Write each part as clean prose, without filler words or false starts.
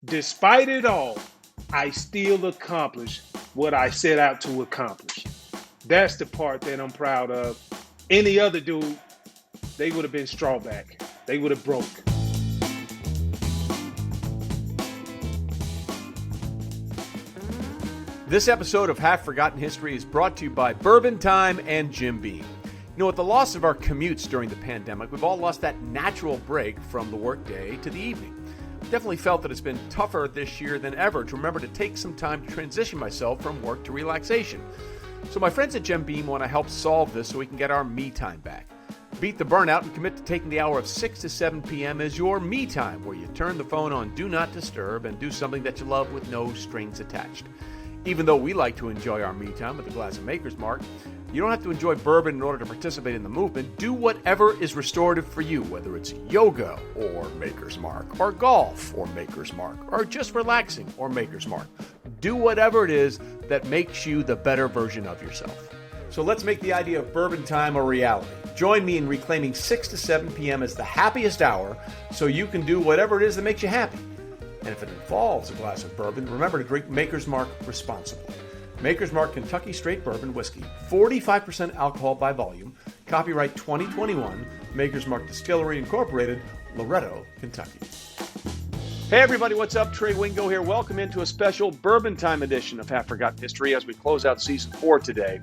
despite it all, I still accomplished what I set out to accomplish. That's the part that I'm proud of. Any other dude, they would have been strawback. They would have broke. This episode of Half Forgotten History is brought to you by Bourbon Time and Jim Beam. You know, with the loss of our commutes during the pandemic, we've all lost that natural break from the workday to the evening. I've definitely felt that it's been tougher this year than ever to remember to take some time to transition myself from work to relaxation. So my friends at Jim Beam want to help solve this so we can get our me time back. Beat the burnout and commit to taking the hour of 6 to 7 p.m. as your me time, where you turn the phone on Do Not Disturb and do something that you love with no strings attached. Even though we like to enjoy our me time with a glass of Maker's Mark, you don't have to enjoy bourbon in order to participate in the movement. Do whatever is restorative for you, whether it's yoga or Maker's Mark, or golf or Maker's Mark, or just relaxing or Maker's Mark. Do whatever it is that makes you the better version of yourself. So let's make the idea of bourbon time a reality. Join me in reclaiming 6 to 7 p.m. as the happiest hour so you can do whatever it is that makes you happy. And if it involves a glass of bourbon, remember to drink Maker's Mark responsibly. Maker's Mark Kentucky Straight Bourbon Whiskey, 45% alcohol by volume, copyright 2021, Maker's Mark Distillery Incorporated, Loretto, Kentucky. Hey everybody, what's up? Trey Wingo here. Welcome into a special Bourbon Time edition of Half Forgotten History as we close out Season 4 today.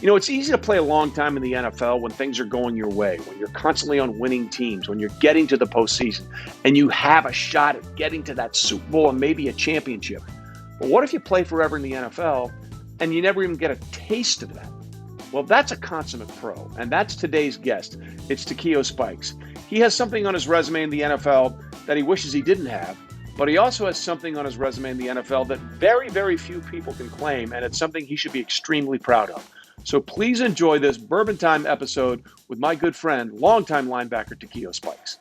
You know, it's easy to play a long time in the NFL when things are going your way, when you're constantly on winning teams, when you're getting to the postseason, and you have a shot at getting to that Super Bowl and maybe a championship. But what if you play forever in the NFL and you never even get a taste of that? Well, that's a consummate pro, and that's today's guest. It's Takeo Spikes. He has something on his resume in the NFL that he wishes he didn't have, but he also has something on his resume in the NFL that very, very few people can claim, and it's something he should be extremely proud of. So please enjoy this Bourbon Time episode with my good friend, longtime linebacker Takeo Spikes.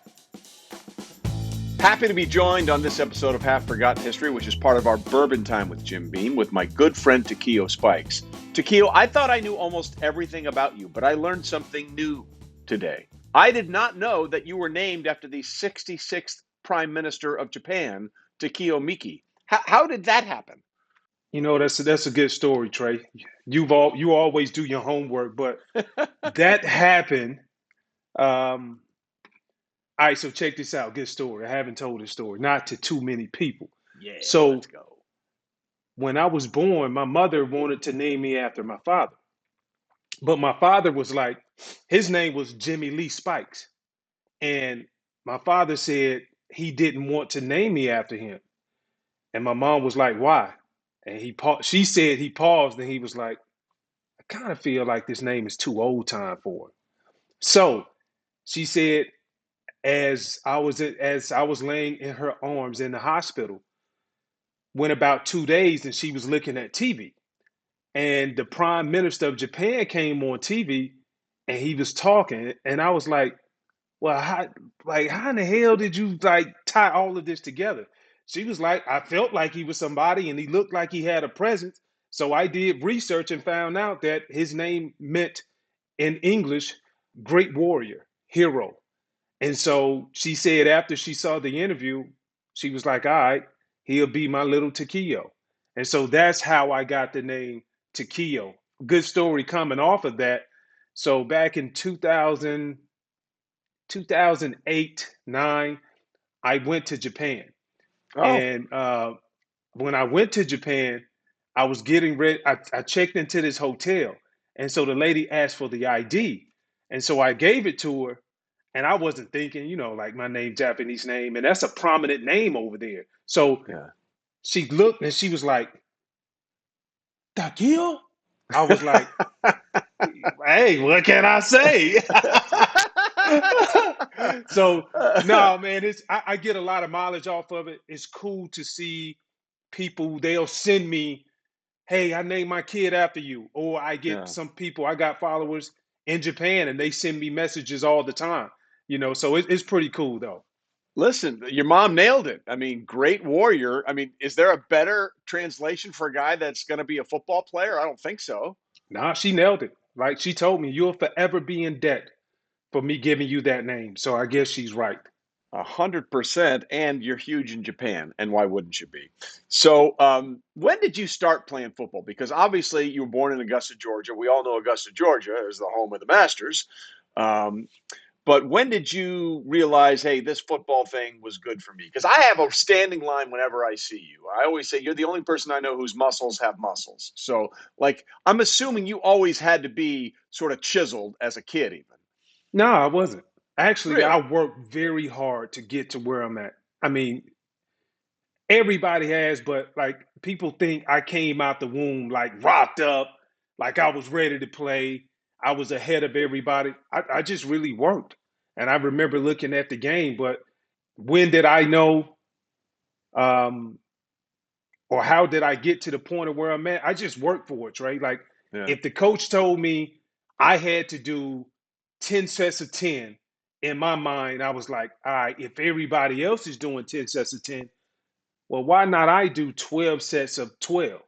Happy to be joined on this episode of Half Forgotten History, which is part of our Bourbon Time with Jim Beam, with my good friend Takeo Spikes. Takeo, I thought I knew almost everything about you, but I learned something new today. I did not know that you were named after the 66th Prime Minister of Japan, Takeo Miki. How did that happen? You know, that's a good story, Trey. You always do your homework, but that happened. All right, so check this out. Good story. I haven't told this story, not to too many people. Yeah, so let's go. When I was born, my mother wanted to name me after my father. But my father was like, his name was Jimmy Lee Spikes. And my father said he didn't want to name me after him. And my mom was like, why? And she said he paused and he was like, I kind of feel like this name is too old time for it. So she said, as I was laying in her arms in the hospital, went about 2 days and she was looking at TV. And the Prime Minister of Japan came on TV and he was talking. And I was like, well, how in the hell did you tie all of this together? She was like, I felt like he was somebody and he looked like he had a presence. So I did research and found out that his name meant in English, great warrior, hero. And so she said after she saw the interview, she was like, all right, he'll be my little Takeo. And so that's how I got the name Takeo. Good story coming off of that. So back in 2008, 9, I went to Japan. Oh. And when I went to Japan, I was getting ready. I checked into this hotel. And so the lady asked for the ID. And so I gave it to her. And I wasn't thinking, like my name, Japanese name. And that's a prominent name over there. So she looked and she was like, Takeo? I was like, hey, what can I say? So, no, man, I get a lot of mileage off of it. It's cool to see people, they'll send me, hey, I named my kid after you. Or I get some people, I got followers in Japan and they send me messages all the time. So it's pretty cool, though. Listen, your mom nailed it. I mean, great warrior. I mean, is there a better translation for a guy that's going to be a football player? I don't think so. Nah, she nailed it. Like she told me, you'll forever be in debt for me giving you that name. So I guess she's right. 100%, and you're huge in Japan, and why wouldn't you be? So, when did you start playing football? Because obviously you were born in Augusta, Georgia. We all know Augusta, Georgia is the home of the Masters. Um, but when did you realize, hey, this football thing was good for me? Because I have a standing line whenever I see you. I always say you're the only person I know whose muscles have muscles. So, like, I'm assuming you always had to be sort of chiseled as a kid, even. No, I wasn't. Actually, I Really? worked very hard to get to where I'm at. I mean, everybody has, but like people think I came out the womb like rocked up, like I was ready to play. I was ahead of everybody. I just really worked. And I remember looking at the game, but when did I know um, or how did I get to the point of where I'm at? I just worked for it, right? Like Yeah. if the coach told me I had to do 10 sets of 10, in my mind, I was like, all right, if everybody else is doing 10 sets of 10, well, why not I do 12 sets of 12?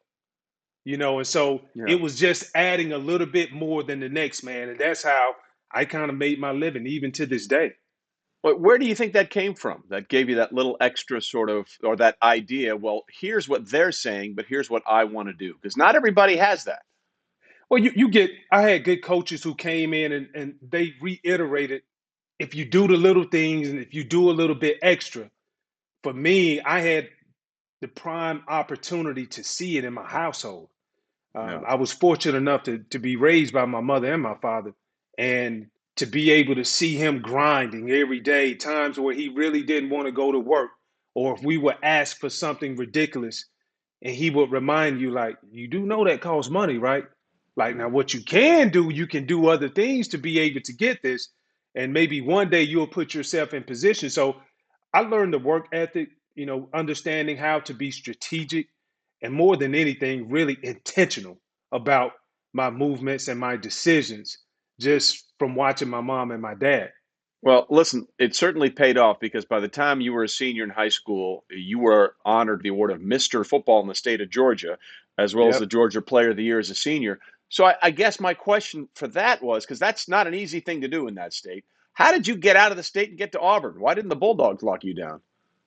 And so Yeah. it was just adding a little bit more than the next man. And that's how I kind of made my living, even to this day. But where do you think that came from? That gave you that little extra sort of, or that idea? Well, here's what they're saying, but here's what I want to do. Because not everybody has that. Well, I had good coaches who came in and they reiterated if you do the little things and if you do a little bit extra. For me, I had the prime opportunity to see it in my household. Yeah. I was fortunate enough to be raised by my mother and my father, and to be able to see him grinding every day, times where he really didn't want to go to work, or if we were asked for something ridiculous, and he would remind you, like, you do know that costs money, right? Like, Yeah. now what you can do other things to be able to get this, and maybe one day you'll put yourself in position. So I learned the work ethic, understanding how to be strategic and more than anything, really intentional about my movements and my decisions just from watching my mom and my dad. Well, listen, it certainly paid off because by the time you were a senior in high school, you were honored the award of Mr. Football in the state of Georgia, as well as the Yep. Georgia Player of the Year as a senior. So I guess my question for that was because that's not an easy thing to do in that state. How did you get out of the state and get to Auburn? Why didn't the Bulldogs lock you down?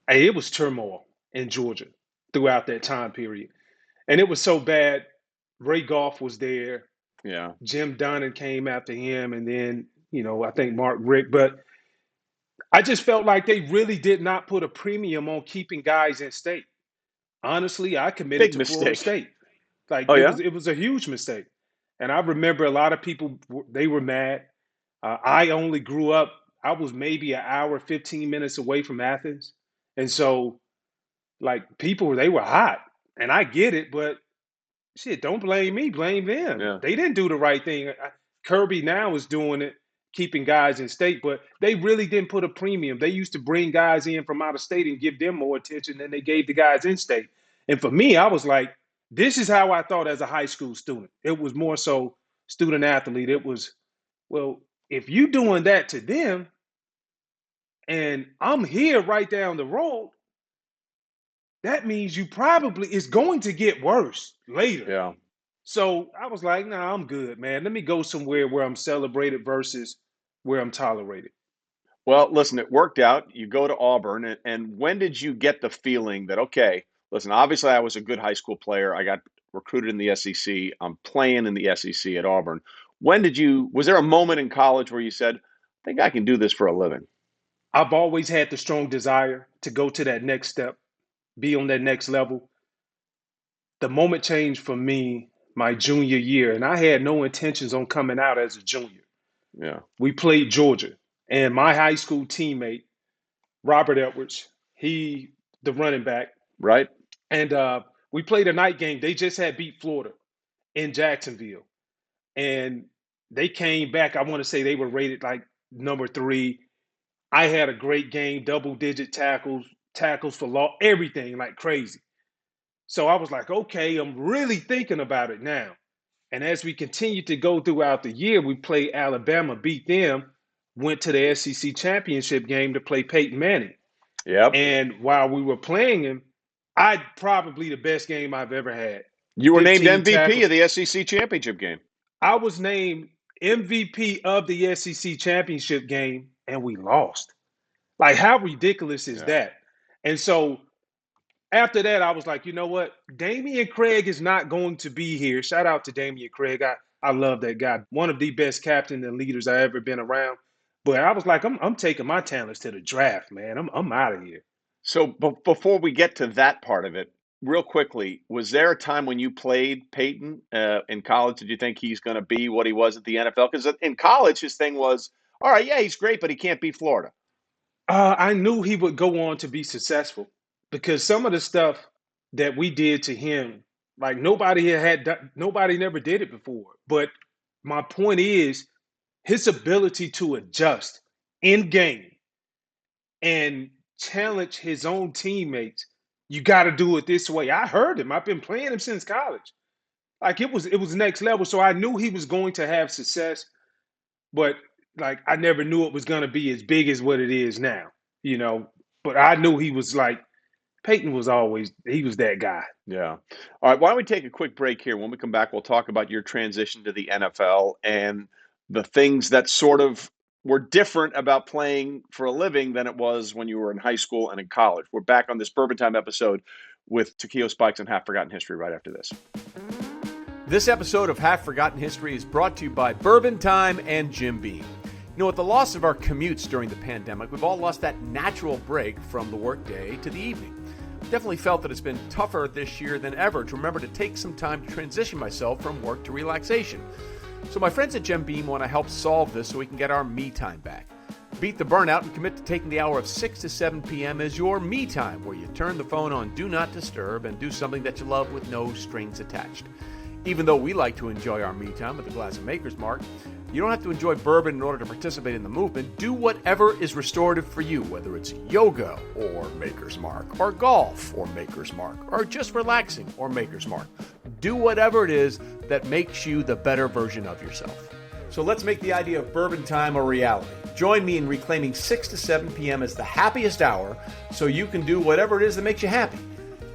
Hey, it was turmoil in Georgia throughout that time period. And it was so bad. Ray Goff was there. Yeah. Jim Donnan came after him. And then, I think Mark Rick. But I just felt like they really did not put a premium on keeping guys in state. Honestly, I committed Big to Florida mistake. State. Like Oh, it yeah? was it was a huge mistake. And I remember a lot of people they were mad. I only grew up. I was maybe an hour, 15 minutes away from Athens, and so like people they were hot, and I get it, but shit, don't blame me, blame them. Yeah. They didn't do the right thing. Kirby now is doing it, keeping guys in state, but they really didn't put a premium. They used to bring guys in from out of state and give them more attention than they gave the guys in state. And for me, I was like, this is how I thought as a high school student. It was more so student athlete. It was, well, if you doing that to them and I'm here right down the road, that means you probably it's going to get worse later. Yeah. So I was like, nah, I'm good, man. Let me go somewhere where I'm celebrated versus where I'm tolerated. Well, listen, it worked out. You go to Auburn, and when did you get the feeling that, okay, listen, obviously I was a good high school player. I got recruited in the SEC. I'm playing in the SEC at Auburn. Was there a moment in college where you said, I think I can do this for a living? I've always had the strong desire to go to that next step, be on that next level. The moment changed for me my junior year, and I had no intentions on coming out as a junior. Yeah. We played Georgia, and my high school teammate, Robert Edwards, he, the running back, Right? and we played a night game. They just had beat Florida in Jacksonville. And they came back. I want to say they were rated like number 3. I had a great game, double digit tackles, tackles for law, everything like crazy. So I was like, okay, I'm really thinking about it now. And as we continued to go throughout the year, we played Alabama, beat them, went to the SEC championship game to play Peyton Manning. Yep. And while we were playing him, I probably the best game I've ever had. You were named 15 MVP tackles. of the SEC championship game. I was named MVP of the SEC championship game, and we lost. Like, how ridiculous is Yeah. that? And so after that, I was like, you know what? Damian Craig is not going to be here. Shout out to Damian Craig. I love that guy. One of the best captains and leaders I ever been around. But I was like, I'm taking my talents to the draft, man. I'm out of here. So before we get to that part of it, real quickly, was there a time when you played Peyton in college? Did you think he's going to be what he was at the NFL? Because in college, his thing was, all right, yeah, he's great, but he can't beat Florida. I knew he would go on to be successful because some of the stuff that we did to him, like nobody never did it before. But my point is his ability to adjust in game and challenge his own teammates. You got to do it this way. I heard him. I've been playing him since college. Like it was next level. So I knew he was going to have success, but like I never knew it was going to be as big as what it is now. You know, but I knew he was like Peyton was always he was that guy. Yeah. All right. Why don't we take a quick break here? When we come back, we'll talk about your transition to the NFL and the things that sort of were different about playing for a living than it was when you were in high school and in college. We're back on this Bourbon Time episode with Takeo Spikes and Half Forgotten History right after this. This episode of Half Forgotten History is brought to you by Bourbon Time and Jim Beam. You know, with the loss of our commutes during the pandemic, we've all lost that natural break from the workday to the evening. Definitely felt that it's been tougher this year than ever to remember to take some time to transition myself from work to relaxation. So my friends at Jim Beam want to help solve this so we can get our me time back. Beat the burnout and commit to taking the hour of 6 to 7 p.m. as your me time, where you turn the phone on Do Not Disturb and do something that you love with no strings attached. Even though we like to enjoy our me time with a glass of Maker's Mark, you don't have to enjoy bourbon in order to participate in the movement. Do whatever is restorative for you, whether it's yoga or Maker's Mark, or golf or Maker's Mark, or just relaxing or Maker's Mark. Do whatever it is that makes you the better version of yourself. So let's make the idea of bourbon time a reality. Join me in reclaiming 6 to 7 p.m. as the happiest hour so you can do whatever it is that makes you happy.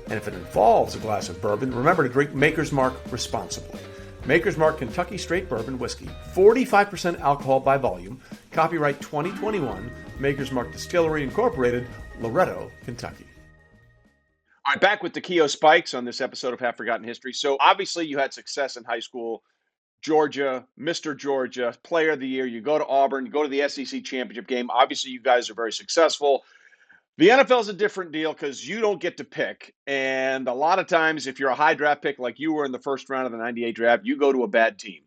And if it involves a glass of bourbon, remember to drink Maker's Mark responsibly. Maker's Mark Kentucky Straight Bourbon Whiskey, 45% alcohol by volume, copyright 2021, Maker's Mark Distillery Incorporated, Loretto, Kentucky. All right, back with Takeo Spikes on this episode of Half Forgotten History. So obviously you had success in high school, Georgia, Mr. Georgia, Player of the Year. You go to Auburn, you go to the SEC Championship game. Obviously you guys are very successful. The NFL is a different deal because you don't get to pick. And a lot of times, if you're a high draft pick like you were in the first round of the 98 draft, you go to a bad team.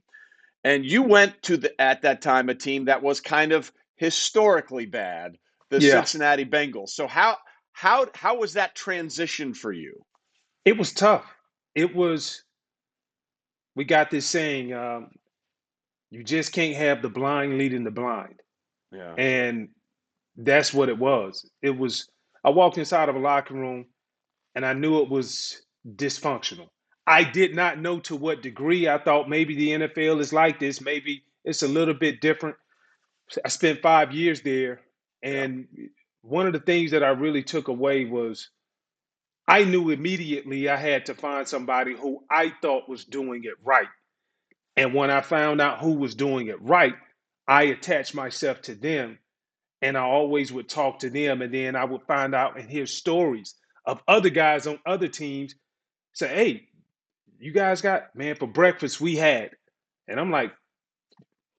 And you went to, at that time, a team that was kind of historically bad, the Yeah, Cincinnati Bengals. So how was that transition for you? it was tough. It was. We got this saying, you just can't have the blind leading the blind, Yeah. and that's what it was. It was. I walked inside of a locker room, and I knew it was dysfunctional. I did not know to what degree. I thought maybe the NFL is like this. Maybe it's a little bit different. I spent 5 years there, Yeah. and one of the things that I really took away was I knew immediately I had to find somebody who I thought was doing it right. And when I found out who was doing it right, I attached myself to them. And I always would talk to them. And then I would find out and hear stories of other guys on other teams say, hey, you guys got, man, for breakfast we had. And I'm like,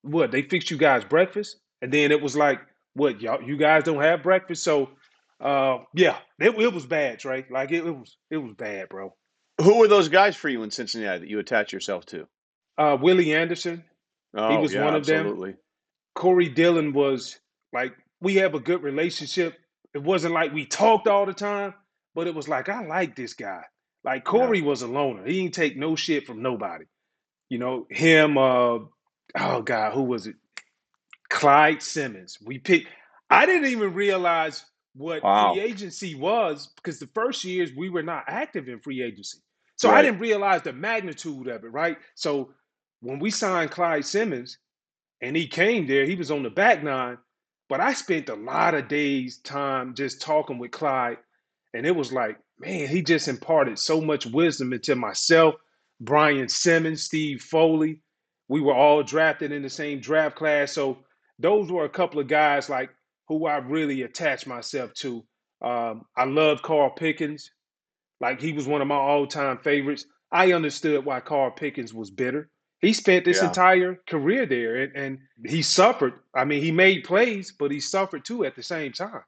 what? They fixed you guys breakfast? And then it was like, what? Y'all, you guys don't have breakfast? So, yeah, it was bad, Trey. Like it was bad, bro. Who were those guys for you in Cincinnati that you attach yourself to? Willie Anderson, he Oh, was yeah, one of them. absolutely. Corey Dillon was like, we have a good relationship. It wasn't like we talked all the time, but it was like, I like this guy. Like Yeah. Corey was a loner. He didn't take no shit from nobody. You know, him, oh God, who was it? Clyde Simmons. I didn't even realize what free Wow. agency was because the first years we were not active in free agency. So I Right. didn't realize the magnitude of it, right? So when we signed Clyde Simmons and he came there, he was on the back nine, but I spent a lot of days time just talking with Clyde. And it was like, man, he just imparted so much wisdom into myself, Brian Simmons, Steve Foley. We were all drafted in the same draft class. So those were a couple of guys like who I really attached myself to. I love Carl Pickens. Like he was one of my all-time favorites. I understood why Carl Pickens was bitter. He spent this Yeah. entire career there, and he suffered. I mean, he made plays, but he suffered too at the same time.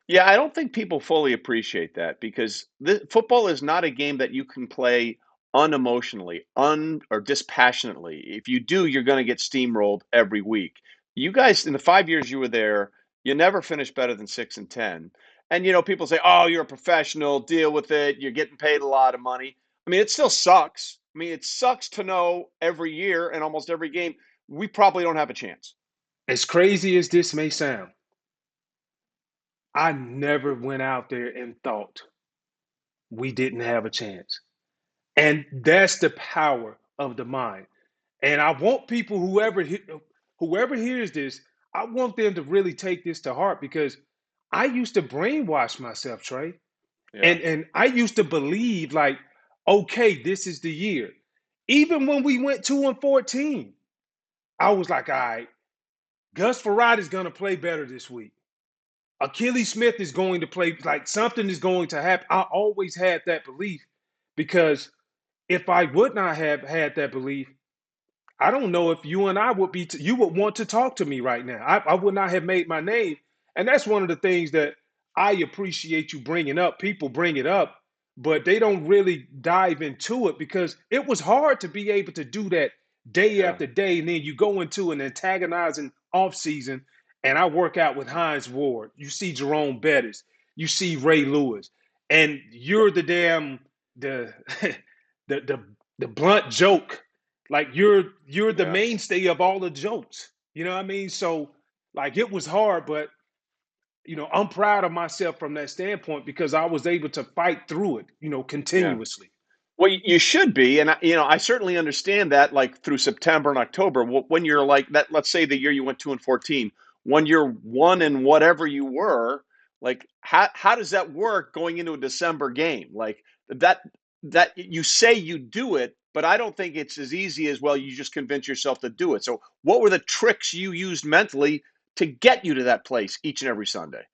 Yeah, I don't think people fully appreciate that because football is not a game that you can play unemotionally, or dispassionately. If you do, you're going to get steamrolled every week. You guys, in the 5 years you were there, you never finished better than 6-10. And people say, "Oh, you're a professional. Deal with it. You're getting paid a lot of money." I mean, it still sucks. I mean, it sucks to know every year and almost every game we probably don't have a chance. As crazy as this may sound, I never went out there and thought we didn't have a chance. And that's the power of the mind. And I want people, whoever hears this, I want them to really take this to heart because I used to brainwash myself, Trey. Yeah. And I used to believe like, okay, this is the year. Even when we went 2-14, I was like, all right, Gus Farad is gonna play better this week. Achilles Smith is going to play, like something is going to happen. I always had that belief because if I would not have had that belief, I don't know if you and I would be, you would want to talk to me right now. I would not have made my name. And that's one of the things that I appreciate you bringing up. People bring it up, but they don't really dive into it because it was hard to be able to do that day Yeah. after day. And then you go into an antagonizing offseason, and I work out with Hines Ward. You see Jerome Bettis, you see Ray Lewis, and you're the damn, the, the, the, the blunt joke, like you're the Yeah. mainstay of all the jokes. You know what I mean? So like it was hard, but I'm proud of myself from that standpoint because I was able to fight through it, Yeah. continuously. Well, you should be, and I certainly understand that. Like through September and October, when you're like that. Let's say the year you went 2-14, when you're one and whatever you were, like how does that work going into a December game? Like that that you say you do it, but I don't think it's as easy as well. You just convince yourself to do it. So, what were the tricks you used mentally to get you to that place each and every Sunday?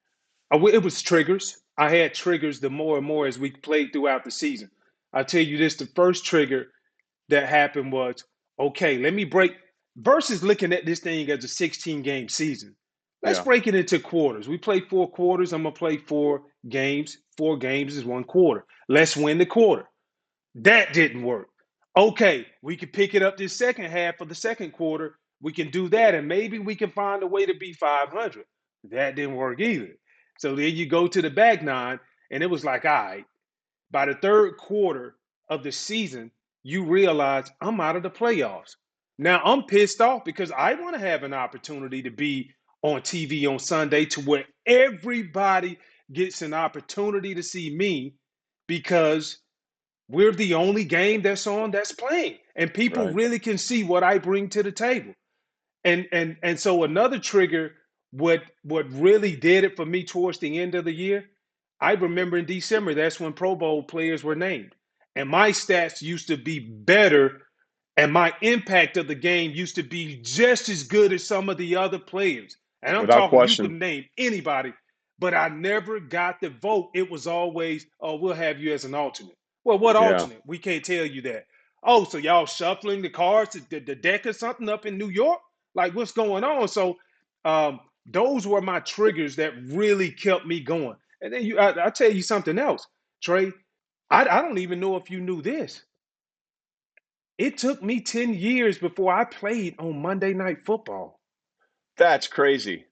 It was triggers. I had triggers the more and more as we played throughout the season. I tell you this: the first trigger that happened was, okay, let me break, versus looking at this thing as a 16 game season. Let's Yeah. break it into quarters. We play 4 quarters. I'm going to play 4 games. 4 games is 1 quarter. Let's win the quarter. That didn't work. Okay, we can pick it up this second half of the second quarter. We can do that, and maybe we can find a way to be 500. That didn't work either. So then you go to the back nine, and it was like, all right, by the third quarter of the season, you realize I'm out of the playoffs. Now I'm pissed off because I want to have an opportunity to be on TV on Sunday to where everybody gets an opportunity to see me because we're the only game that's on that's playing. And people Right. really can see what I bring to the table. And so another trigger, what really did it for me towards the end of the year, I remember in December, that's when Pro Bowl players were named. And my stats used to be better, and my impact of the game used to be just as good as some of the other players. And I'm Without talking, you question. can name anybody, but I never got the vote. It was always, oh, we'll have you as an alternate. Well, what Yeah. alternate? We can't tell you that. Oh, so y'all shuffling the cards, the deck or something up in New York? Like, what's going on? So, those were my triggers that really kept me going. And then I tell you something else, Trey. I don't even know if you knew this. It took me 10 years before I played on Monday Night Football. That's crazy. Like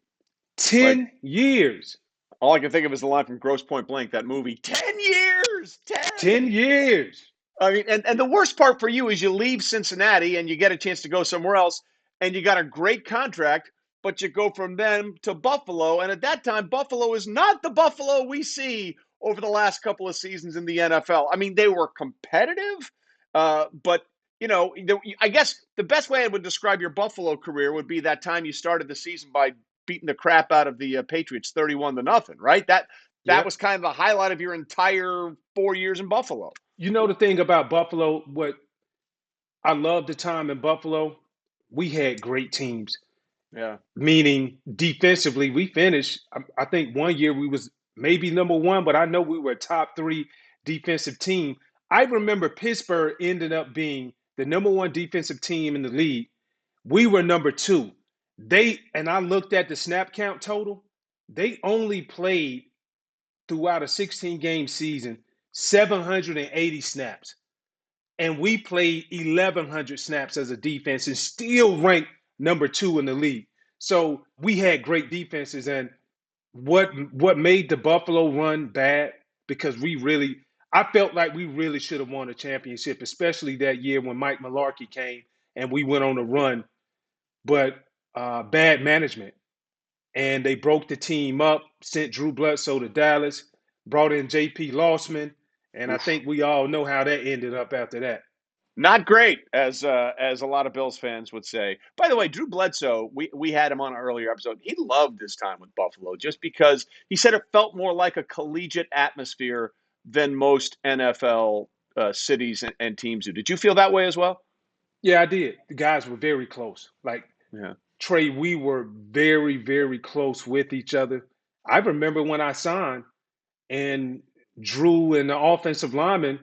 10 years. all I can think of is the line from Gross Point Blank, that movie. 10 years, 10. 10 years. I mean, and the worst part for you is you leave Cincinnati and you get a chance to go somewhere else, and you got a great contract, but you go from them to Buffalo, and at that time, Buffalo is not the Buffalo we see over the last couple of seasons in the NFL. I mean, they were competitive, but I guess the best way I would describe your Buffalo career would be that time you started the season by beating the crap out of the Patriots 31-0, right? That Yep. was kind of the highlight of your entire 4 years in Buffalo. You know the thing about Buffalo, what I love the time in Buffalo, we had great teams. Yeah. meaning defensively, we finished. I think one year we was maybe number one, but I know we were a top three defensive team. I remember Pittsburgh ended up being the number one defensive team in the league. We were number two. And I looked at the snap count total. They only played throughout a 16 game season 780 snaps. And we played 1,100 snaps as a defense and still ranked number two in the league. So we had great defenses. And what made the Buffalo run bad, because I felt like we really should have won a championship, especially that year when Mike Mularkey came and we went on a run. But bad management. And they broke the team up, sent Drew Bledsoe to Dallas, brought in J.P. Lossman, and I Oof. think we all know how that ended up after that. Not great, as a lot of Bills fans would say. By the way, Drew Bledsoe, we had him on an earlier episode. He loved his time with Buffalo just because he said it felt more like a collegiate atmosphere than most NFL cities and teams do. Did you feel that way as well? Yeah, I did. The guys were very close. Like Yeah. Trey, we were very, very close with each other. I remember when I signed and Drew and the offensive lineman,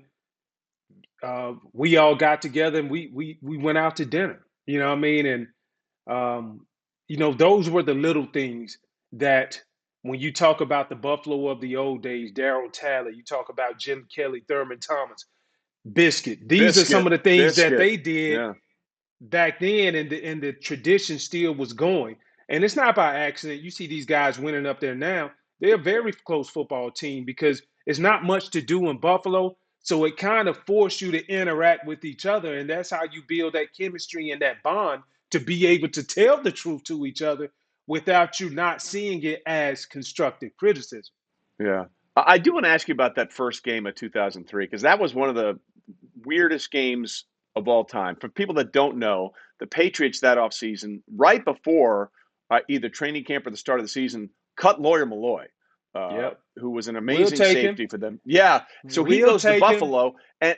we all got together and we went out to dinner. You know what I mean? And um, those were the little things that when you talk about the Buffalo of the old days, Darryl Talley, you talk about Jim Kelly, Thurman Thomas, Biscuit. These are some Biscuit. of the things that Biscuit. they did Yeah. back then, and the tradition still was going. And it's not by accident. You see these guys winning up there now. They're a very close football team because it's not much to do in Buffalo. So it kind of forced you to interact with each other. And that's how you build that chemistry and that bond to be able to tell the truth to each other without you not seeing it as constructive criticism. Yeah. I do want to ask you about that first game of 2003 because that was one of the weirdest games of all time. For people that don't know, the Patriots that offseason, right before either training camp or the start of the season, cut Lawyer Malloy, Yep. who was an We'll amazing take him. safety for them. Yeah. So he We'll goes to take him. Buffalo, and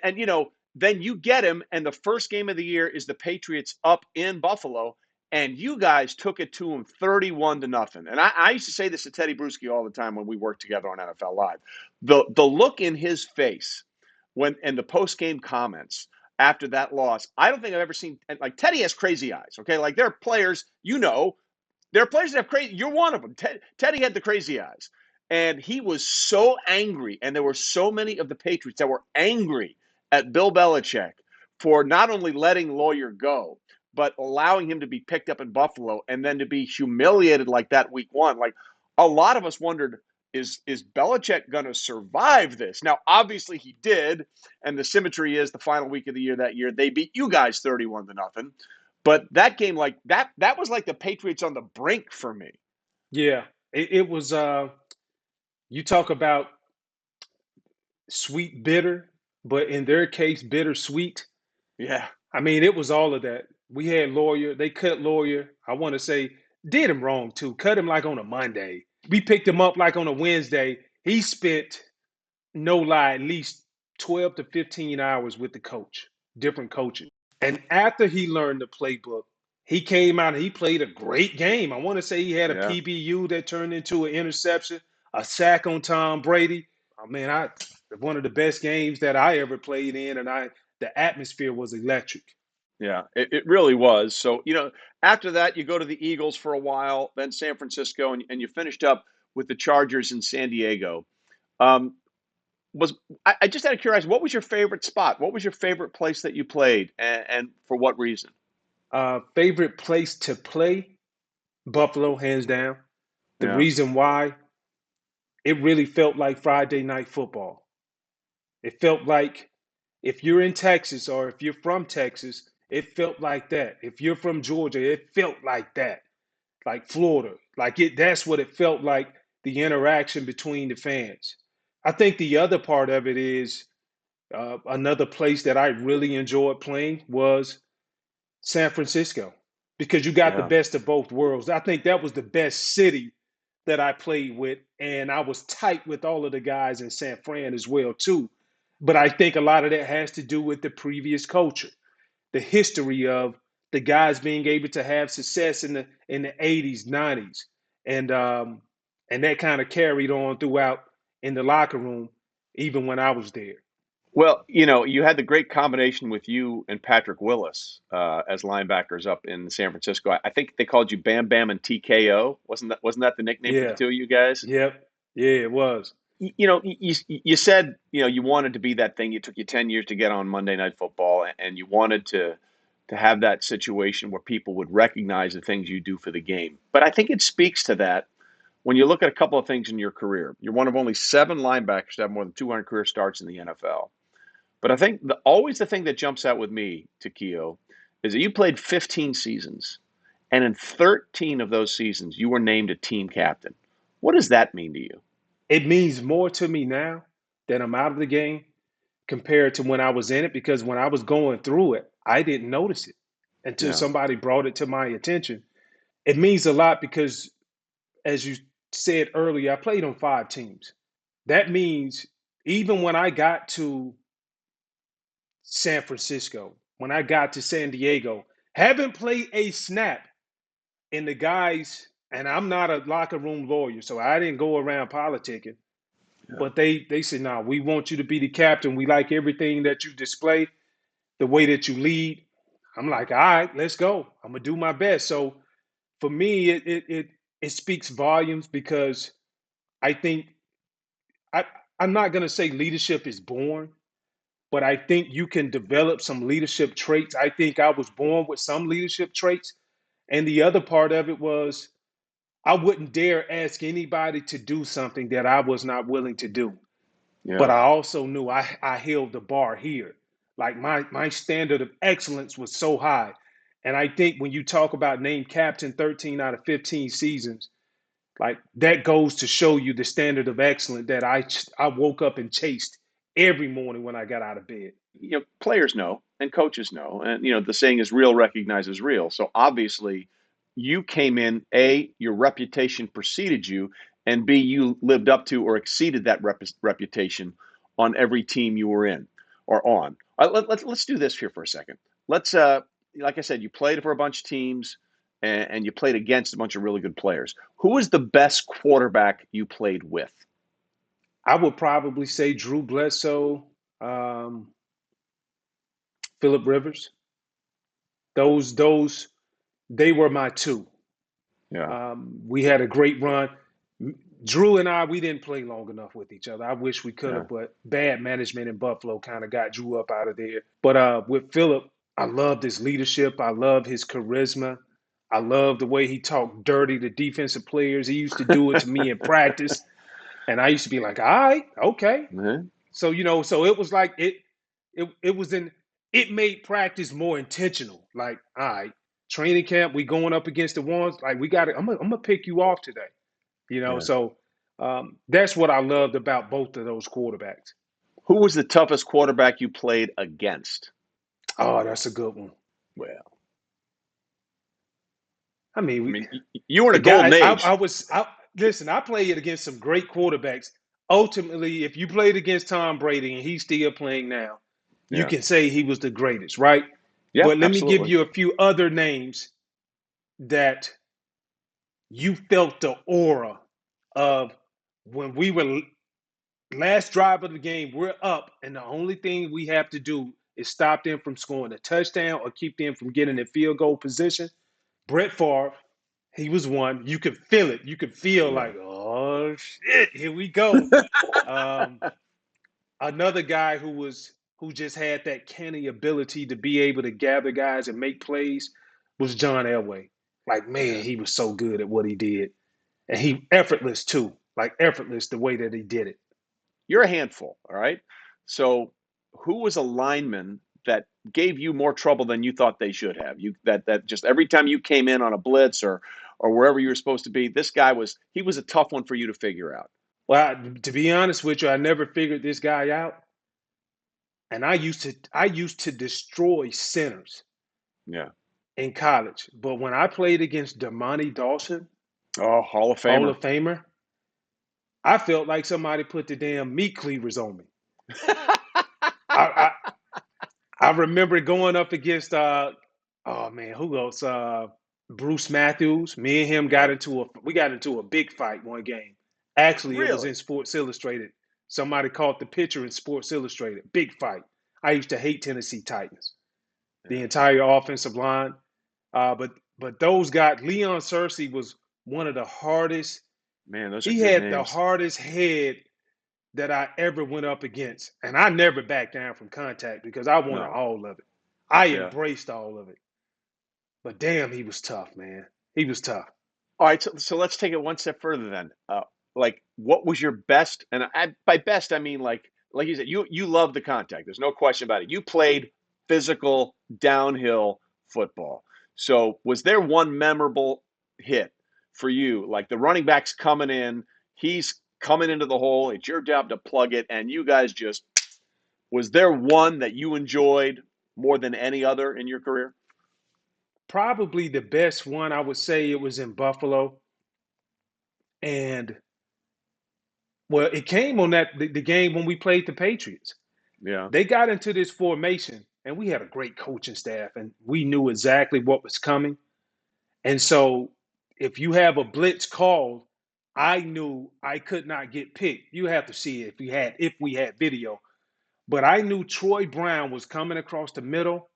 then you get him, and the first game of the year is the Patriots up in Buffalo, and you guys took it to him 31 to nothing. And I used to say this to Teddy Bruschi all the time when we worked together on NFL Live. The look in his face when and the post game comments after that loss, I don't think I've ever seen. Like Teddy has crazy eyes. Okay, like there are players, there are players that have crazy. You're one of them. Teddy had the crazy eyes, and he was so angry. And there were so many of the Patriots that were angry at Bill Belichick for not only letting Lawyer go, but allowing him to be picked up in Buffalo and then to be humiliated like that week one. Like a lot of us wondered, is Belichick going to survive this? Now, obviously he did, and the symmetry is the final week of the year that year they beat you guys 31 to nothing. But that game, like that was like the Patriots on the brink for me. Yeah. It was you talk about sweet bitter, but in their case, bittersweet. Yeah, I mean, it was all of that. We had Lawyer, they cut Lawyer. I want to say did him wrong too. Cut him like on a Monday. We picked him up like on a Wednesday. He spent, no lie, at least 12 to 15 hours with the coach, different coaches. And after he learned the playbook, he came out and he played a great game. I want to say he had a yeah. PBU that turned into an interception, a sack on Tom Brady. I mean, I one of the best games that I ever played in, and the atmosphere was electric. Yeah, it really was. So, after that, you go to the Eagles for a while, then San Francisco, and you finished up with the Chargers in San Diego. Um, I just out of curiosity, what was your favorite spot? What was your favorite place that you played, and for what reason? Favorite place to play? Buffalo, hands down. The Yeah, reason why, it really felt like Friday night football. It felt like if you're in Texas or if you're from Texas, it felt like that. If you're from Georgia, it felt like that. Like Florida. That's what it felt like, the interaction between the fans. I think the other part of it is another place that I really enjoyed playing was San Francisco, because you got the yeah, best of both worlds. I think that was the best city that I played with, and I was tight with all of the guys in San Fran as well too. But I think a lot of that has to do with the previous culture, the history of the guys being able to have success in the 80s, 90s, and that kind of carried on throughout in the locker room, even when I was there. Well, you know, you had the great combination with you and Patrick Willis as linebackers up in San Francisco. I think they called you Bam Bam and TKO. Wasn't that the nickname for the Yeah, two of you guys? yep, yeah, it was. You know, you said, you know, you wanted to be that thing. It took you 10 years to get on Monday Night Football, and you wanted to have that situation where people would recognize the things you do for the game. But I think it speaks to that when you look at a couple of things in your career. You're one of only 7 linebackers to have more than 200 career starts in the NFL. But I think always the thing that jumps out with me, Takeo, is that you played 15 seasons, and in 13 of those seasons, you were named a team captain. What does that mean to you? It means more to me now that I'm out of the game compared to when I was in it, because when I was going through it, I didn't notice it until Yeah, somebody brought it to my attention. It means a lot because, as you said earlier, I played on 5 teams. That means even when I got to San Francisco, when I got to San Diego, haven't played a snap. And the guys, and I'm not a locker room lawyer, so I didn't go around politicking. yeah, But they said, "No, we want you to be the captain. We like everything that you display, the way that you lead." I'm like, "All right, let's go. I'm gonna do my best." So for me, it speaks volumes because I think I I'm not gonna say leadership is born, but I think you can develop some leadership traits. I think I was born with some leadership traits, and the other part of it was I wouldn't dare ask anybody to do something that I was not willing to do. But yeah. I also knew I held the bar here. Like my standard of excellence was so high. And I think when you talk about named captain 13 out of 15 seasons, like that goes to show you the standard of excellence that I woke up and chased every morning when I got out of bed. You know, players know and coaches know, and you know the saying is real recognizes real. So obviously, you came in. A, your reputation preceded you, and B, you lived up to or exceeded that reputation on every team you were in or on. Let's do this here for a second. Let's like I said, you played for a bunch of teams, and you played against a bunch of really good players. Who was the best quarterback you played with? I would probably say Drew Bledsoe, um, Philip Rivers. Those they were my two. Yeah, We had a great run. Drew and I, we didn't play long enough with each other. I wish we could yeah, have, but bad management in Buffalo kind of got Drew up out of there. But with Philip, I loved his leadership. I love his charisma. I love the way he talked dirty to defensive players. He used to do it to me in practice, and I used to be like, "All right, okay." Mhm. So so it was like it was in it made practice more intentional. Like, all right, training camp, we going up against the ones like we got to. I'm gonna pick you off today. Yeah. So that's what I loved about both of those quarterbacks. Who was the toughest quarterback you played against? Oh, that's a good one. Well, I mean, I mean, you were in the a golden guys. age. Listen. I played against some great quarterbacks. Ultimately, if you played against Tom Brady and he's still playing now, you Yeah. can say he was the greatest, right? Yeah, But let me give absolutely. you a few other names that you felt the aura of when we were last drive of the game, we're up, and the only thing we have to do is stop them from scoring a touchdown or keep them from getting in field goal position. Brett Favre, he was one. You could feel it. You could feel Yeah. like, oh shit, here we go. Um, Another guy who just had that canny ability to be able to gather guys and make plays was John Elway. Like, man, Yeah. he was so good at what he did. And he effortless too. Like effortless the way that he did it. You're a handful, all right? So, who was a lineman that gave you more trouble than you thought they should have? You that just every time you came in on a blitz or wherever you were supposed to be, this guy was a tough one for you to figure out. Well, to be honest with you, I never figured this guy out. And I used to destroy centers Yeah. in college. But when I played against Damani Dawson, Oh, Hall of Hall Famer. of Famer, I felt like somebody put the damn meat cleavers on me. I I, I remember going up against Oh man, who else? Bruce Matthews. Me and him Okay. got into a big fight one game. Actually, it was Really? in Sports Illustrated. Somebody caught the picture in Sports Illustrated. Big fight. I used to hate Tennessee Titans. The Yeah. entire offensive line. But those guys, Leon Cersei was one of the hardest. Man, those are He good had the names. hardest head that I ever went up against. And I never backed down from contact because I wanted No. all of it. I Yeah. embraced all of it. But damn, he was tough, man. He was tough. All right, so let's take it one step further then. Like, what was your best? And by best, I mean like you said, you love the contact. There's no question about it. You played physical downhill football. So, was there one memorable hit for you? Like the running back's coming in, he's coming into the hole. It's your job to plug it, and you guys just. Was there one that you enjoyed more than any other in your career? Probably the best one, I would say it was in Buffalo. And well, it came on the game when we played the Patriots. Yeah. They got into this formation, and we had a great coaching staff, and we knew exactly what was coming. And so if you have a blitz called, I knew I could not get picked. You have to see it if we had video. But I knew Troy Brown was coming across the middle,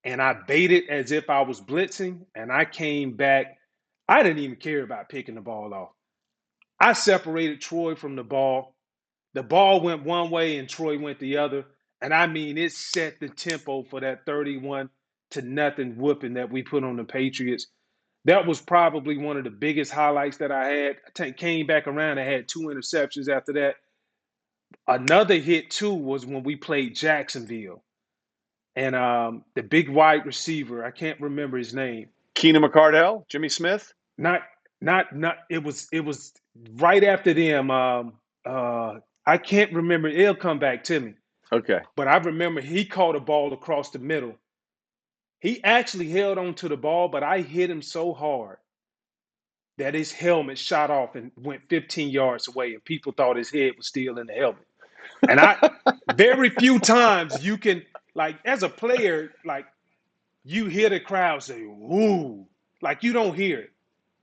and I baited as if I was blitzing, and I came back. I didn't even care about picking the ball off. I separated Troy from the ball. The ball went one way and Troy went the other. And I mean, it set the tempo for that 31-0 whooping that we put on the Patriots. That was probably one of the biggest highlights that I had. Came back around and had 2 interceptions after that. Another hit, too, was when we played Jacksonville. And the big wide receiver, I can't remember his name. Keenan McCardell, Jimmy Smith. Not, not. It was right after them. I can't remember. It'll come back to me. Okay. But I remember he caught a ball across the middle. He actually held on to the ball, but I hit him so hard that his helmet shot off and went 15 yards away, and people thought his head was still in the helmet. And I, very few times you can, like, as a player, like, you hear the crowd say, "Woo," like you don't hear it.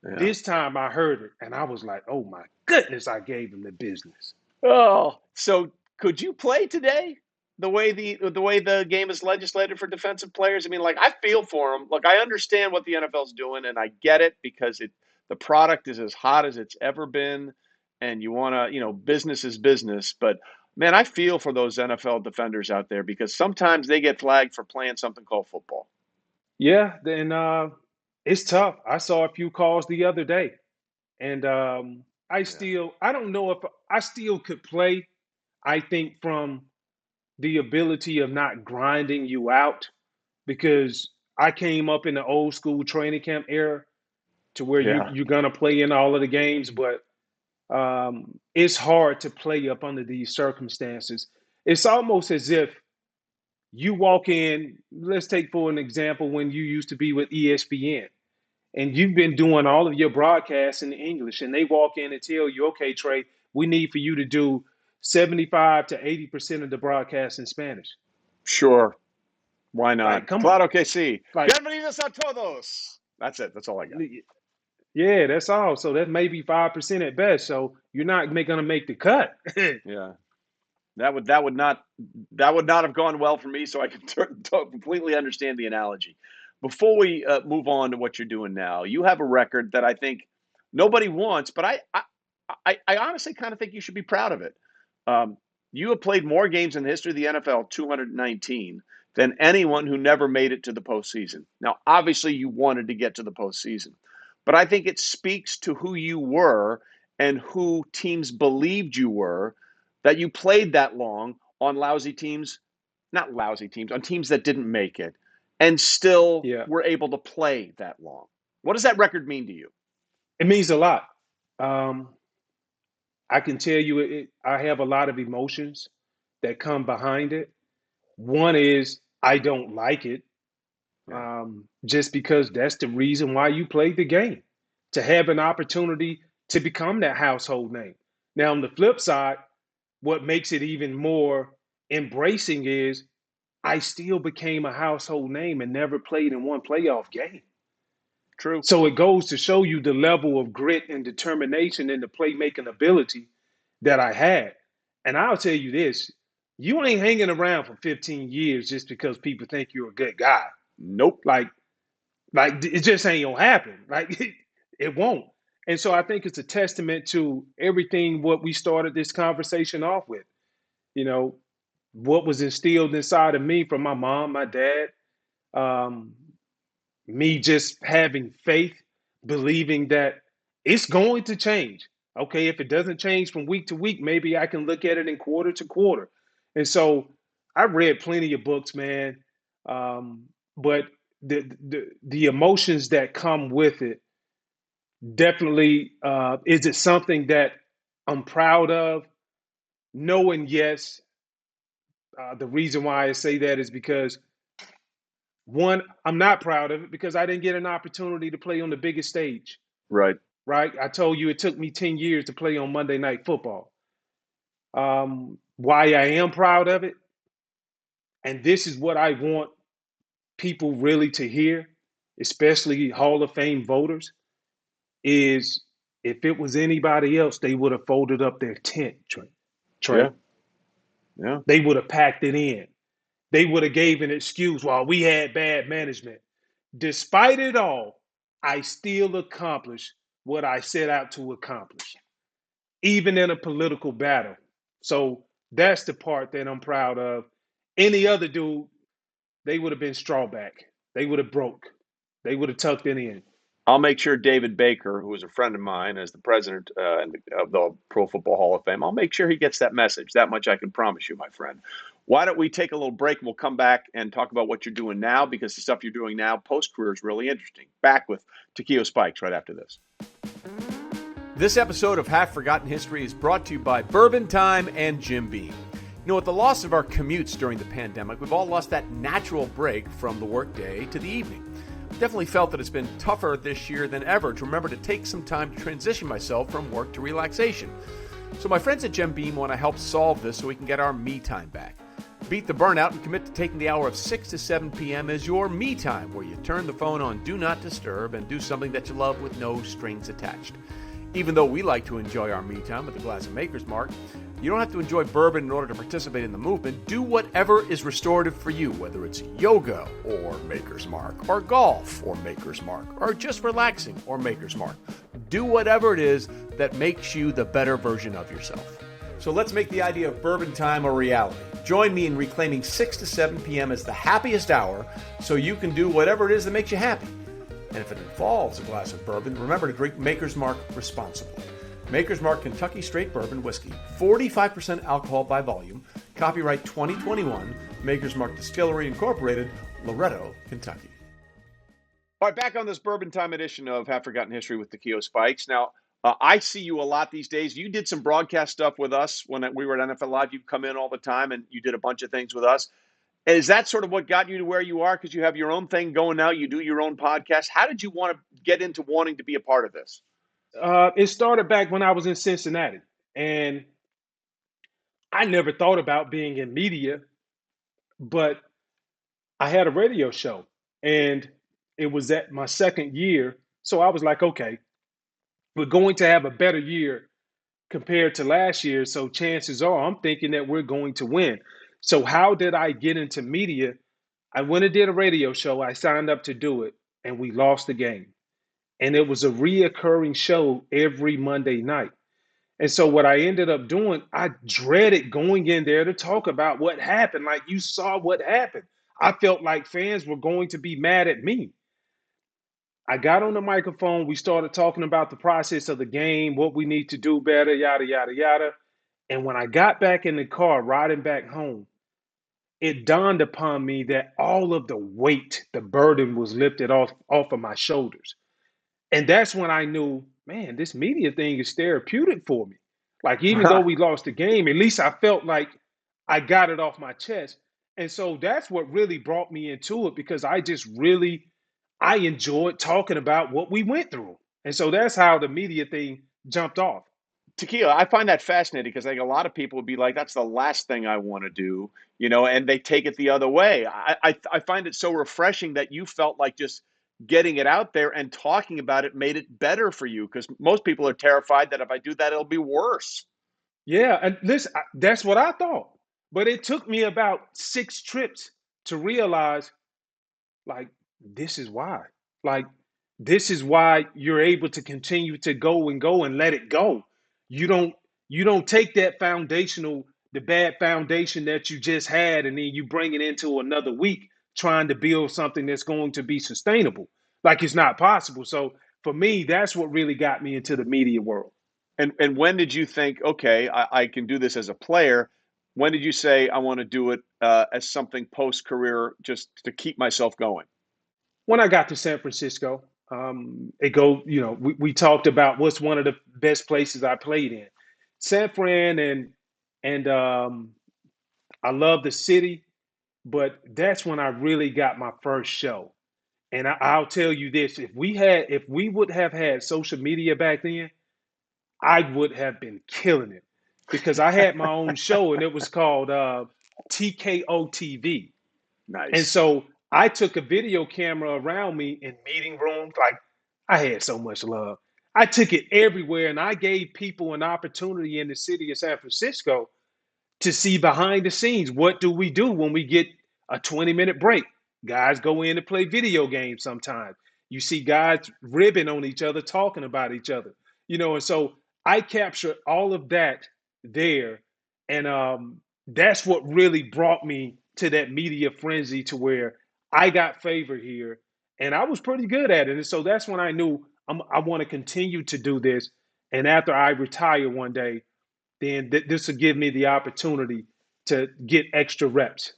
Yeah. This time I heard it, and I was like, "Oh my goodness!" I gave him the business. Oh, so could you play today the way the game is legislated for defensive players? I mean, like I feel for them. Like I understand what the NFL's doing, and I get it because the product is as hot as it's ever been, and you want to, business is business. But man, I feel for those NFL defenders out there because sometimes they get flagged for playing something called football. Yeah, then it's tough. I saw a few calls the other day, and Yeah. I don't know if I still could play. I think from the ability of not grinding you out, because I came up in the old school training camp era to where Yeah. you're gonna play in all of the games, but it's hard to play up under these circumstances. It's almost as if you walk in. Let's take for an example when you used to be with ESPN and you've been doing all of your broadcasts in English, and they walk in and tell you, "Okay, Trey, we need for you to do 75 to 80% of the broadcast in Spanish." Sure. Why not? Like, come on. Claro que sí. Like, Bienvenidos a todos. That's it. That's all I got. yeah, that's all. So that's maybe 5% at best. So you're not going to make the cut. Yeah. That would not have gone well for me. So I can completely understand the analogy. Before we move on to what you're doing now, you have a record that I think nobody wants, but I honestly kind of think you should be proud of it. Um, you have played more games in the history of the NFL, 219, than anyone who never made it to the postseason. Now, obviously, you wanted to get to the postseason, but I think it speaks to who you were and who teams believed you were that you played that long on lousy teams, not lousy teams, on teams that didn't make it, and still Yeah, were able to play that long. What does that record mean to you? it means a lot. Um, I can tell you, I have a lot of emotions that come behind it. One is I don't like it, Yeah. just because that's the reason why you played the game, to have an opportunity to become that household name. Now, on the flip side, what makes it even more embracing is I still became a household name and never played in one playoff game. True. So it goes to show you the level of grit and determination and the playmaking ability that I had. And I'll tell you this, you ain't hanging around for 15 years just because people think you're a good guy. Nope. Like it just ain't gonna happen. Like it won't. And so I think it's a testament to everything what we started this conversation off with. You know, what was instilled inside of me from my mom, my dad, um, me just having faith, believing that it's going to change. Okay, if it doesn't change from week to week, maybe I can look at it in quarter to quarter. And so I read plenty of books, man. But the emotions that come with it definitely is it something that I'm proud of? No and yes. The reason why I say that is because one, I'm not proud of it because I didn't get an opportunity to play on the biggest stage. Right. Right? I told you it took me 10 years to play on Monday Night Football. Why I am proud of it, and this is what I want people really to hear, especially Hall of Fame voters, is if it was anybody else, they would have folded up their tent, Trey. Yeah. Yeah. They would have packed it in. They would have gave an excuse, well, we had bad management. Despite it all, I still accomplished what I set out to accomplish, even in a political battle. So that's the part that I'm proud of. Any other dude, they would have been strawback. They would have broke. They would have tucked it in. I'll make sure David Baker, who is a friend of mine, as the president of the Pro Football Hall of Fame, I'll make sure he gets that message. That much I can promise you, my friend. Why don't we take a little break and we'll come back and talk about what you're doing now, because the stuff you're doing now post-career is really interesting. Back with Takeo Spikes right after this. This episode of Half Forgotten History is brought to you by Bourbon Time and Jim Beam. You know, with the loss of our commutes during the pandemic, we've all lost that natural break from the workday to the evening. Definitely felt that it's been tougher this year than ever to remember to take some time to transition myself from work to relaxation. So my friends at Jim Beam want to help solve this so we can get our me time back. Beat the burnout and commit to taking the hour of 6 to 7 p.m. as your me time, where you turn the phone on Do Not Disturb and do something that you love with no strings attached. Even though we like to enjoy our me time with a glass of Maker's Mark, you don't have to enjoy bourbon in order to participate in the movement. Do whatever is restorative for you, whether it's yoga or Maker's Mark, or golf or Maker's Mark, or just relaxing or Maker's Mark. Do whatever it is that makes you the better version of yourself. So let's make the idea of bourbon time a reality. Join me in reclaiming 6 to 7 p.m. as the happiest hour so you can do whatever it is that makes you happy. And if it involves a glass of bourbon, remember to drink Maker's Mark responsibly. Maker's Mark Kentucky Straight Bourbon Whiskey, 45% alcohol by volume, copyright 2021, Maker's Mark Distillery Incorporated, Loretto, Kentucky. All right, back on this Bourbon Time edition of Half Forgotten History with Takeo Spikes. Now, I see you a lot these days. You did some broadcast stuff with us when we were at NFL Live. You come in all the time, and you did a bunch of things with us. Is that sort of what got you to where you are? Because you have your own thing going now. You do your own podcast. How did you want to get into wanting to be a part of this? It started back when I was in Cincinnati, and I never thought about being in media, but I had a radio show, and it was at my second year. So I was like, okay, we're going to have a better year compared to last year. So chances are I'm thinking that we're going to win. So how did I get into media? I went and did a radio show. I signed up to do it, and we lost the game. And it was a reoccurring show every Monday night. And so what I ended up doing, I dreaded going in there to talk about what happened. Like, you saw what happened. I felt like fans were going to be mad at me. I got on the microphone. We started talking about the process of the game, what we need to do better, yada, yada, yada. And when I got back in the car riding back home, it dawned upon me that all of the weight, the burden was lifted off of my shoulders. And that's when I knew, man, this media thing is therapeutic for me. Like, even though we lost the game, at least I felt like I got it off my chest. And so that's what really brought me into it, because I enjoyed talking about what we went through. And so that's how the media thing jumped off. Takeo, I find that fascinating because I think a lot of people would be like, "That's the last thing I want to do," and they take it the other way. I find it so refreshing that you felt like just getting it out there and talking about it made it better for you because most people are terrified that if I do that, it'll be worse. Yeah, and listen, that's what I thought. But it took me about 6 trips to realize, like, this is why. Like, this is why you're able to continue to go and go and let it go. You don't you don't take that foundational, the bad foundation that you just had, and then you bring it into another week trying to build something that's going to be sustainable. Like it's not possible. So for me, that's what really got me into the media world. And when did you think, okay, I can do this as a player? When did you say I want to do it as something post career, just to keep myself going? When I got to San Francisco, we talked about what's one of the best places I played in. San Fran, and I love the city, but that's when I really got my first show. And I'll tell you this: if we would have had social media back then, I would have been killing it because I had my own show and it was called TKO TV. And Nice. so I took a video camera around me in meeting rooms. Like I had so much love. I took it everywhere and I gave people an opportunity in the city of San Francisco to see behind the scenes. What do we do when we get a 20-minute break? Guys go in to play video games sometimes. You see guys ribbing on each other, talking about each other. And so I captured all of that there. And that's what really brought me to that media frenzy to where I got favor here and I was pretty good at it. And so that's when I knew I want to continue to do this. And after I retire one day, then this will give me the opportunity to get extra reps.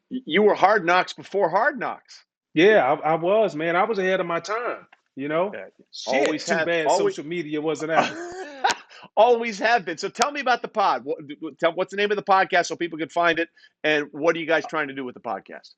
You were Hard Knocks before Hard Knocks. Yeah, I was, man. I was ahead of my time, you know? Yeah, always Shit, too have, bad always, social media wasn't out. always have been. So tell me about the pod. What's the name of the podcast so people can find it? And what are you guys trying to do with the podcast?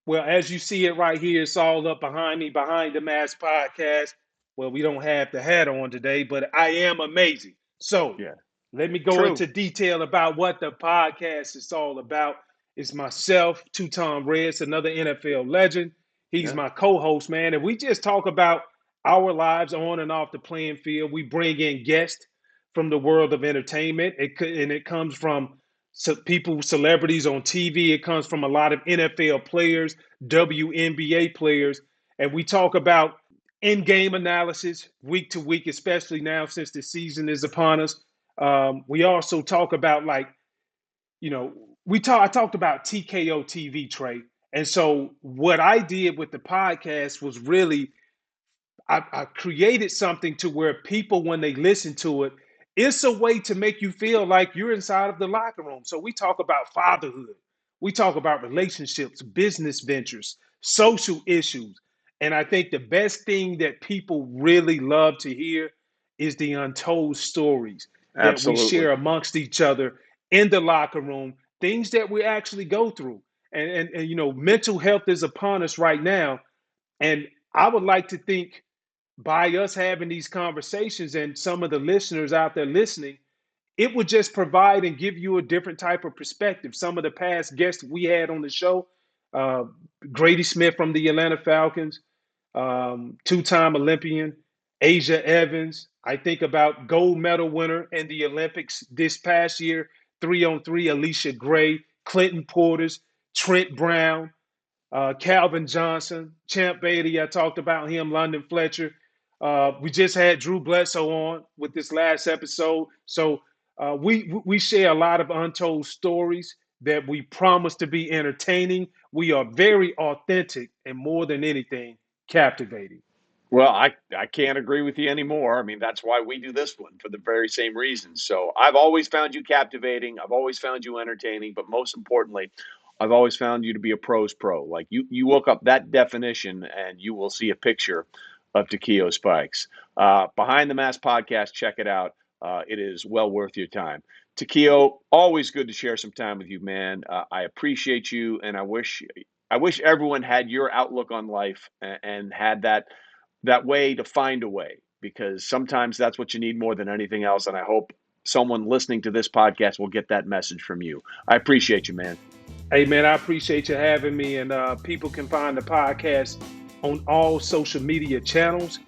Well, as you see it right here, it's all up behind me, behind the mask podcast. Well, we don't have the hat on today, but I am amazing. So Yeah, let me go true. into detail about what the podcast is all about. It's myself, Tom Reds, another NFL legend. He's Yeah, my co-host, man, and we just talk about our lives on and off the playing field. We bring in guests from the world of entertainment. It comes from people, celebrities on TV. It comes from a lot of NFL players, WNBA players, and we talk about in-game analysis week to week, especially now since the season is upon us. We also talk about you know, I talked about TKO TV, Trey. And so what I did with the podcast was really I created something to where people, when they listen to it, it's a way to make you feel like you're inside of the locker room. So we talk about fatherhood, we talk about relationships, business ventures, social issues. And I think the best thing that people really love to hear is the untold stories that we absolutely. share amongst each other in the locker room, things that we actually go through. And mental health is upon us right now. And I would like to think by us having these conversations and some of the listeners out there listening, it would just provide and give you a different type of perspective. Some of the past guests we had on the show, uh, Grady Smith from the Atlanta Falcons, two-time Olympian, Asia Evans. I think about gold medal winner in the Olympics this past year, 3-on-3, Alicia Gray, Clinton Portis, Trent Brown, Calvin Johnson, Champ Bailey. I talked about him, London Fletcher. We just had Drew Bledsoe on with this last episode. So we share a lot of untold stories that we promise to be entertaining. We are very authentic and more than anything, captivating. Well, I can't agree with you anymore. I mean, that's why we do this one for the very same reasons. So I've always found you captivating. I've always found you entertaining. But most importantly, I've always found you to be a pro's pro. Like you look up that definition and you will see a picture of Takeo Spikes. Behind the Mask podcast, check it out. It is well worth your time. Takeo, always good to share some time with you, man. I appreciate you, and I wish everyone had your outlook on life and had that way to find a way because sometimes that's what you need more than anything else. And I hope someone listening to this podcast will get that message from you. I appreciate you, man. Hey, man, I appreciate you having me. And people can find the podcast on all social media channels.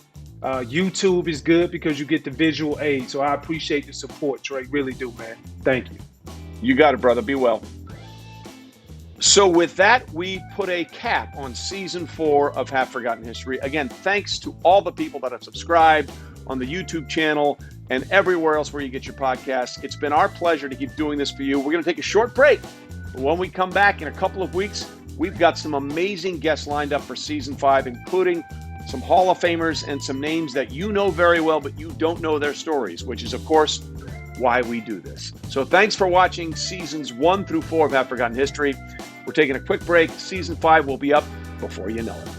YouTube is good because you get the visual aid. So I appreciate the support, Trey. Really do, man. Thank you. You got it, brother. Be well. So with that, we put a cap on season 4 of Half Forgotten History. Again, thanks to all the people that have subscribed on the YouTube channel and everywhere else where you get your podcasts. It's been our pleasure to keep doing this for you. We're going to take a short break. When we come back in a couple of weeks, we've got some amazing guests lined up for season 5, including some Hall of Famers and some names that you know very well, but you don't know their stories, which is, of course, why we do this. So thanks for watching seasons 1 through 4 of Half Forgotten History. We're taking a quick break. Season 5 will be up before you know it.